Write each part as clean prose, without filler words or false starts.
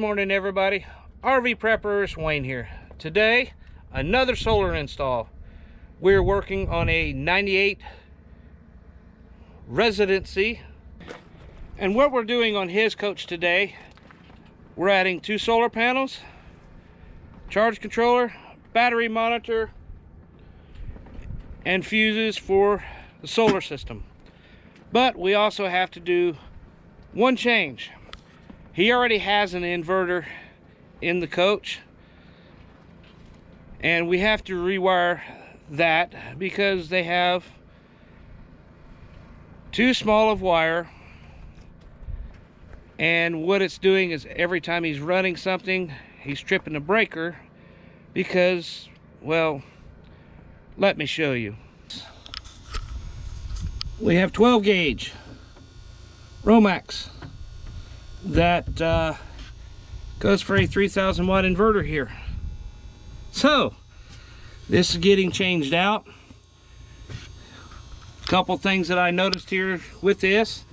morning, everybody. RV Preppers Wayne here. Today, another solar install. We're working on a 98 residency. And what we're doing on his coach today, we're adding 2 solar panels, charge controller, battery monitor, and fuses for the solar system. But we also have to do one change. He already has an inverter in the coach, and we have to rewire that because they have too small of wire. And what it's doing is every time he's running something, he's tripping the breaker because, well, let me show you. We have 12 gauge Romax that goes for a 3000 watt inverter here. So this is getting changed out. A couple things that I noticed here with this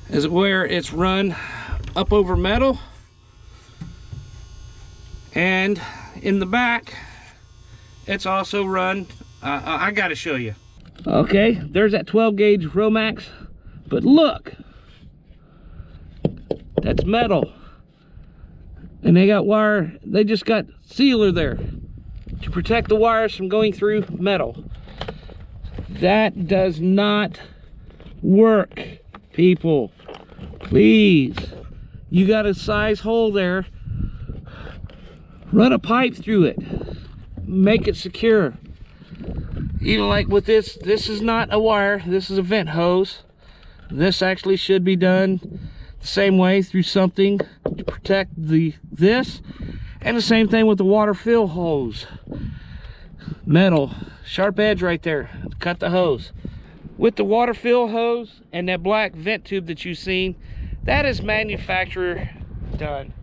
is where it's run up over metal, and in the back it's also run I gotta show you. Okay, there's that 12 gauge Romax, but look, that's metal, and they got wire, they just got sealer there to protect the wires from going through metal. That does not work, people. Please, you got a size hole there, run a pipe through it, make it secure. Even like with this is not a wire, this is a vent hose. This actually should be done the same way, through something to protect this, and the same thing with the water fill hose. Metal, sharp edge right there, cut the hose. With the water fill hose and that black vent tube that you've seen, that is manufacturer done.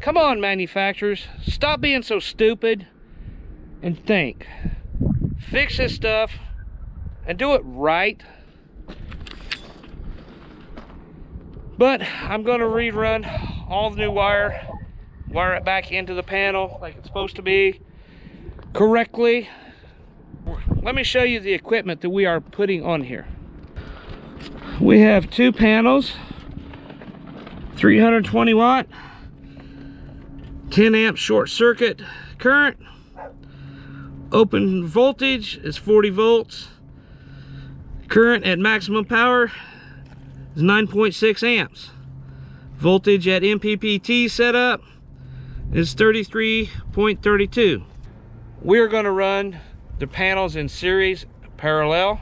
Come on, manufacturers, stop being so stupid and think. Fix this stuff and do it right. But I'm going to rerun all the new wire it back into the panel like it's supposed to be correctly. Let me show you the equipment that we are putting on here. We have 2 panels, 320 watt, 10 amp short circuit current. Open voltage is 40 volts. Current at maximum power is 9.6 amps. Voltage at MPPT setup is 33.32. We're going to run the panels in series parallel.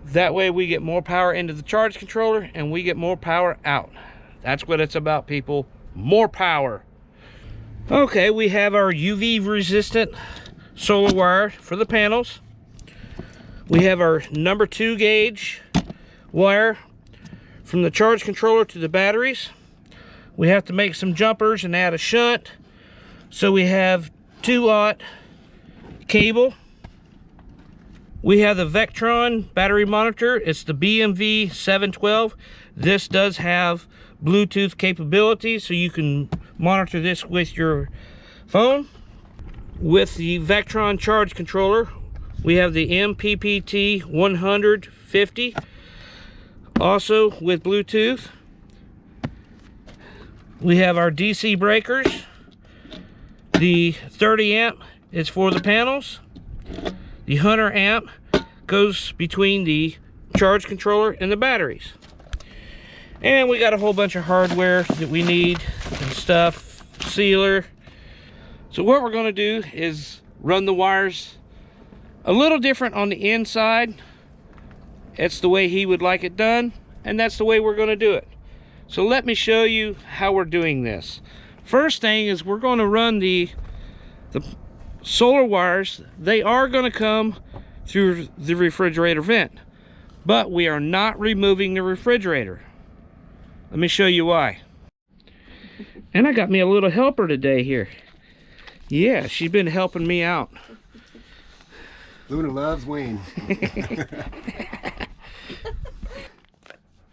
That way we get more power into the charge controller and we get more power out. That's what it's about, people. More power. Okay, we have our UV resistant solar wire for the panels. We have our number 2 gauge wire from the charge controller to the batteries. We have to make some jumpers and add a shunt, so we have 2-aught cable. We have the Vectron battery monitor. It's the BMV 712. This does have Bluetooth capability, so you can monitor this with your phone. With the Vectron charge controller, we have the MPPT 150, also with Bluetooth. We have our DC breakers. The 30 amp is for the panels. The 100 amp goes between the charge controller and the batteries. And we got a whole bunch of hardware that we need and stuff, sealer. So what we're going to do is run the wires a little different on the inside. It's the way he would like it done, and that's the way we're going to do it. So let me show you how we're doing this. First thing is we're going to run the solar wires. They are going to come through the refrigerator vent, but we are not removing the refrigerator. Let me show you why. And I got me a little helper today here. Yeah, she's been helping me out. Luna loves Wayne.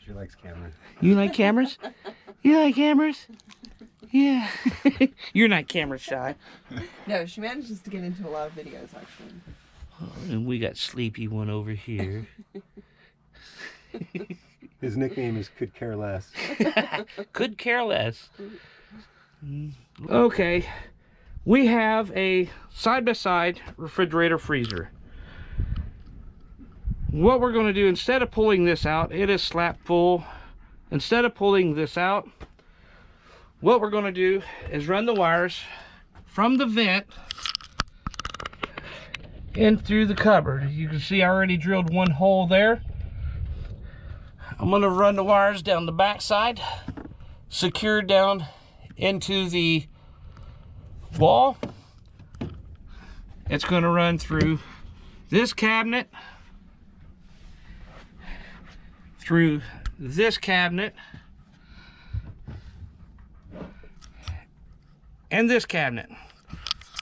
She likes cameras. You like cameras? You like cameras? Yeah. You're not camera shy. No, she manages to get into a lot of videos, actually. And we got Sleepy One over here. His nickname is Could Care Less. Could care less. Okay. We have a side-by-side refrigerator freezer. What we're going to do, instead of pulling this out, it is slap full. Instead of pulling this out, what we're going to do is run the wires from the vent in through the cupboard. You can see I already drilled one hole there. I'm going to run the wires down the back side, secured down into the wall. It's going to run through this cabinet, through this cabinet, and this cabinet.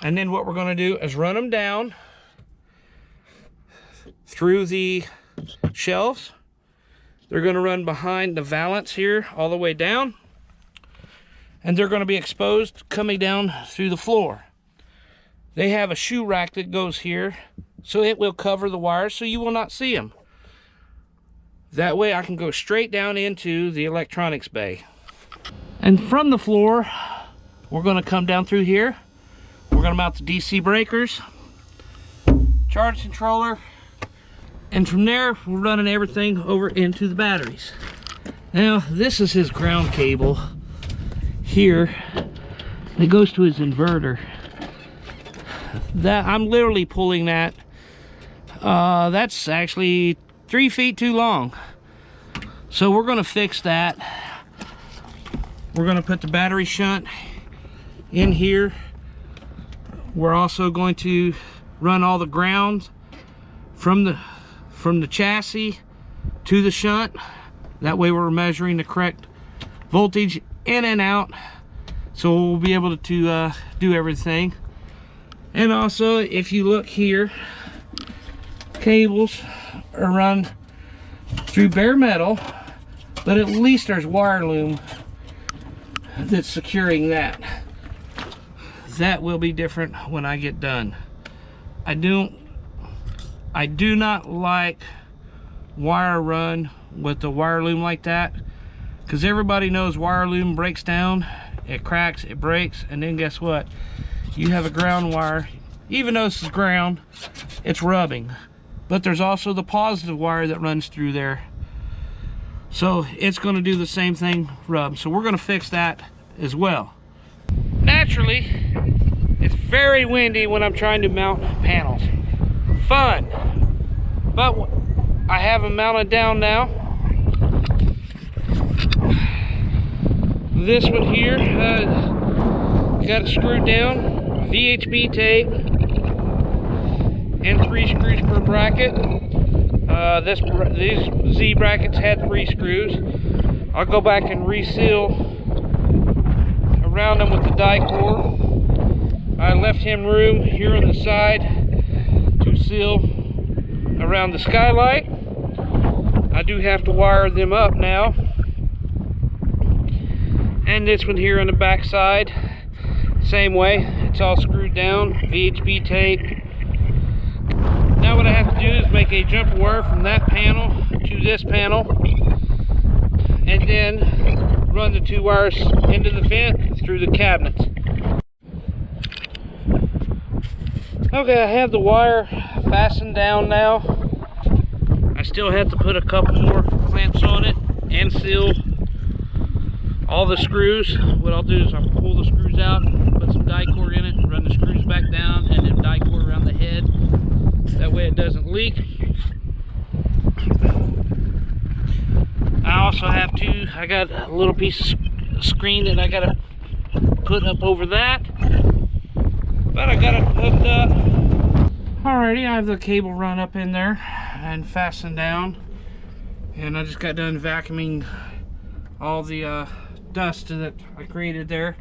And then what we're going to do is run them down through the shelves. They're going to run behind the valance here all the way down, and they're going to be exposed coming down through the floor. They have a shoe rack that goes here, so it will cover the wires so you will not see them. That way I can go straight down into the electronics bay. And from the floor, we're going to come down through here. We're going to mount the DC breakers, charge controller, and from there we're running everything over into the batteries. Now this is his ground cable here that goes to his inverter. That I'm literally pulling that. That's actually 3 feet too long. So we're going to fix that. We're going to put the battery shunt in here. We're also going to run all the ground from the chassis to the shunt. That way we're measuring the correct voltage in and out, so we'll be able to do everything. And also, if you look here, cables are run through bare metal, but at least there's wire loom that's securing that. That will be different when I get done. I do not like wire run with the wire loom like that, because everybody knows wire loom breaks down, it cracks, it breaks, and then guess what? You have a ground wire. Even though this is ground, it's rubbing. But there's also the positive wire that runs through there, so it's going to do the same thing, rub. So we're going to fix that as well. Naturally, it's very windy when I'm trying to mount panels. Fun, but I have them mounted down now. This one here, got it screwed down, VHB tape, and 3 screws per bracket. These Z brackets had 3 screws. I'll go back and reseal around them with the die core. I left him room here on the side to seal around the skylight. I do have to wire them up now. And this one here on the back side, same way, it's all screwed down, VHB tape. Now what I have to do is make a jumper wire from that panel to this panel, and then run the 2 wires into the vent through the cabinets. Okay, I have the wire fastened down now. I still have to put a couple more clamps on it and seal all the screws. What I'll do is I'll pull the screws out, put some die core in it, run the screws back down, and then die core around the head. That way it doesn't leak. I also have I got a little piece of screen that I gotta put up over that. But I got it hooked up. Alrighty, I have the cable run up in there and fastened down. And I just got done vacuuming all the dust that I created there.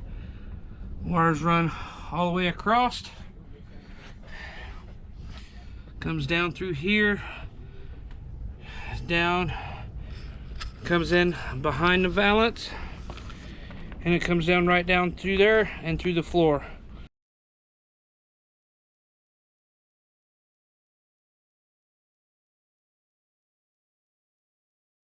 Wires run all the way across. Comes down through here, down, comes in behind the valance, And it comes down right down through there and through the floor.